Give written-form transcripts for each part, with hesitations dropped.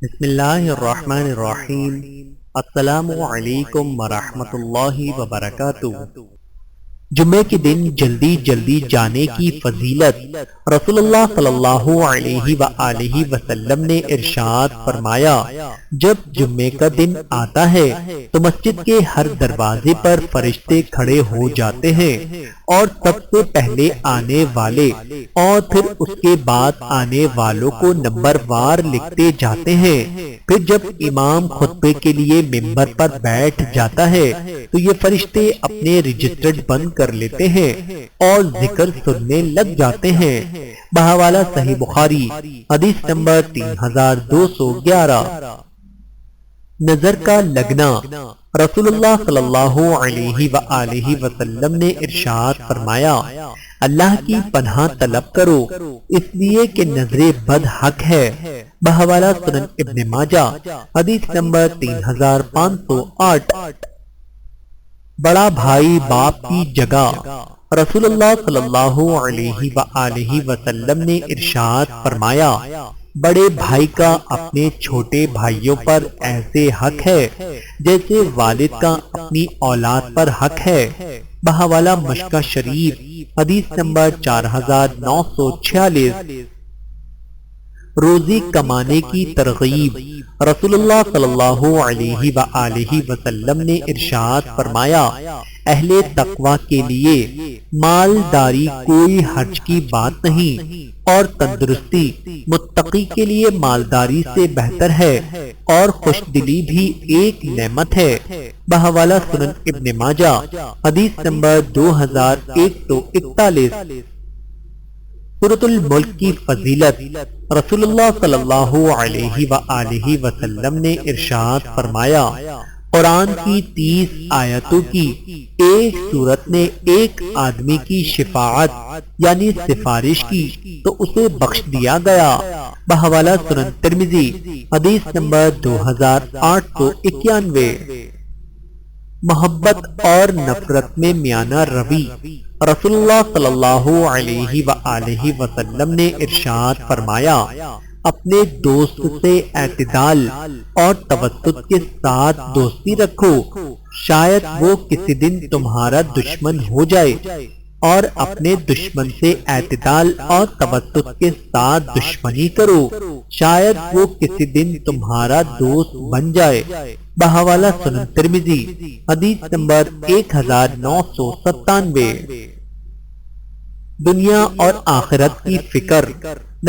بسم اللہ الرحمن الرحیم۔ السلام علیکم ورحمۃ اللہ وبرکاتہ۔ جمعے کے دن جلدی جلدی جانے کی فضیلت۔ رسول اللہ صلی اللہ علیہ وآلہ وسلم نے ارشاد فرمایا، جب جمعے کا دن آتا ہے تو مسجد کے ہر دروازے پر فرشتے کھڑے ہو جاتے ہیں اور سب سے پہلے آنے والے اور پھر اس کے بعد آنے والوں کو نمبر وار لکھتے جاتے ہیں۔ پھر جب امام خطبے کے لیے ممبر پر بیٹھ جاتا ہے تو یہ فرشتے اپنے رجسٹر بند کر لیتے ہیں اور ذکر سننے لگ جاتے ہیں۔ بحوالہ صحیح بخاری، حدیث نمبر 3211۔ نظر کا لگنا۔ رسول اللہ صلی اللہ علیہ وآلہ وسلم نے ارشاد فرمایا، اللہ کی پناہ طلب کرو اس لیے کہ نظر بد حق ہے۔ بحوالہ سنن ابن ماجہ، حدیث نمبر 3508۔ بڑا بھائی باپ کی جگہ۔ رسول اللہ صلی اللہ علیہ وآلہ وسلم نے ارشاد فرمایا، بڑے بھائی کا اپنے چھوٹے بھائیوں پر ایسے حق ہے جیسے والد کا اپنی اولاد پر حق ہے۔ بحوالہ مشکہ شریف، حدیث نمبر 4946۔ روزی کمانے کی ترغیب۔ رسول اللہ صلی اللہ علیہ وآلہ وسلم نے ارشاد فرمایا، اہل تقوی کے لیے مالداری کوئی حرج کی بات نہیں اور تندرستی متقی کے لیے مالداری سے بہتر ہے اور خوش دلی بھی ایک نعمت ہے۔ بحوالہ سنن ابن ماجہ، حدیث نمبر 2141۔ سورۃ الملک کی فضیلت۔ رسول اللہ صلی اللہ علیہ وآلہ وسلم نے ارشاد فرمایا، قرآن کی 30 آیتوں کی ایک سورت نے ایک آدمی کی شفاعت یعنی سفارش کی تو اسے بخش دیا گیا۔ بحوالہ سنن ترمذی، حدیث نمبر 2891۔ محبت اور نفرت میں میانہ روی۔ رسول اللہ صلی اللہ علیہ وآلہ وسلم نے ارشاد فرمایا، اپنے دوست سے اعتدال اور توسط کے ساتھ دوستی رکھو، شاید وہ کسی دن تمہارا دشمن ہو جائے، اور اپنے دشمن سے اعتدال اور توسط کے ساتھ دشمنی کرو، شاید وہ کسی دن تمہارا دوست بن جائے۔ بحوالہ سنن ترمذی، حدیث نمبر 1997۔ دنیا اور آخرت کی فکر۔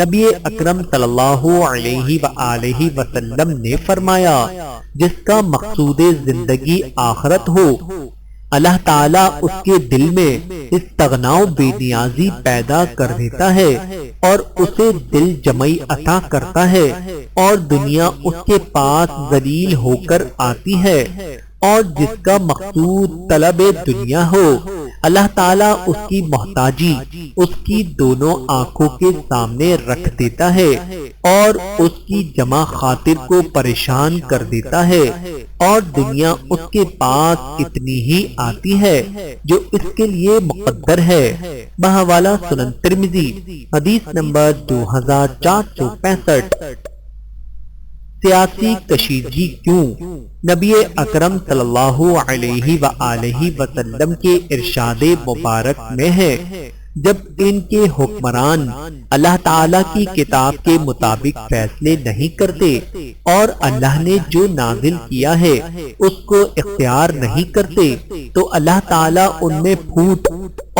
نبی اکرم صلی اللہ علیہ وآلہ وسلم نے فرمایا، جس کا مقصود زندگی آخرت ہو، اللہ تعالیٰ اس کے دل میں استغنا و بے نیازی پیدا کر دیتا ہے اور اسے دل جمعی عطا کرتا ہے، اور دنیا اس کے پاس ذلیل ہو کر آتی ہے۔ اور جس کا مقصود طلب دنیا ہو، اللہ تعالیٰ اس کی محتاجی اس کی دونوں آنکھوں کے سامنے رکھ دیتا ہے اور اس کی جمع خاطر کو پریشان کر دیتا ہے، اور دنیا اس کے پاس اتنی ہی آتی ہے جو اس کے لیے مقدر ہے۔ بحوالہ سنن ترمذی، حدیث نمبر 2465۔ سیاسی کشیدگی کیوں؟ نبی اکرم صلی اللہ علیہ وآلہ وسلم کے ارشاد مبارک میں ہے، جب ان کے حکمران اللہ تعالیٰ کی کتاب کے مطابق فیصلے نہیں کرتے اور اللہ نے جو نازل کیا ہے اس کو اختیار نہیں کرتے تو اللہ تعالیٰ ان میں پھوٹ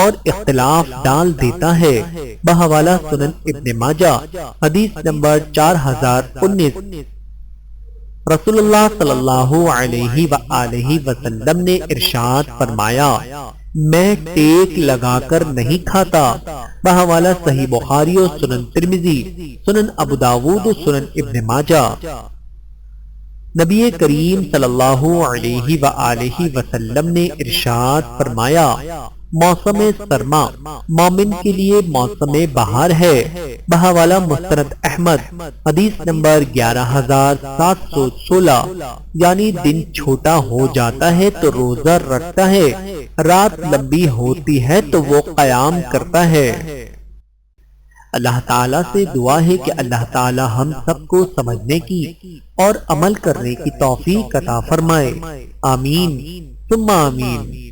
اور اختلاف ڈال دیتا ہے۔ بحوالہ سنن ابن ماجہ، حدیث نمبر 4019۔ رسول اللہ صلی اللہ علیہ وآلہ وسلم نے ارشاد فرمایا، میں ٹیک لگا کر نہیں کھاتا۔ بحوالہ صحیح بخاری و سنن ترمذی، سنن ابو داود و سنن ابن ماجہ۔ نبی کریم صلی اللہ علیہ وآلہ وسلم نے ارشاد فرمایا، موسم سرما مومن کے لیے موسم بہار ہے۔ بحوالہ مسند احمد، حدیث نمبر 11716۔ یعنی دن چھوٹا ہو جاتا ہے تو روزہ رکھتا ہے، رات لمبی ہوتی ہے تو وہ قیام کرتا ہے۔ اللہ تعالیٰ سے دعا ہے کہ اللہ تعالیٰ ہم سب کو سمجھنے کی اور عمل کرنے کی توفیق عطا فرمائے۔ آمین ثم آمین۔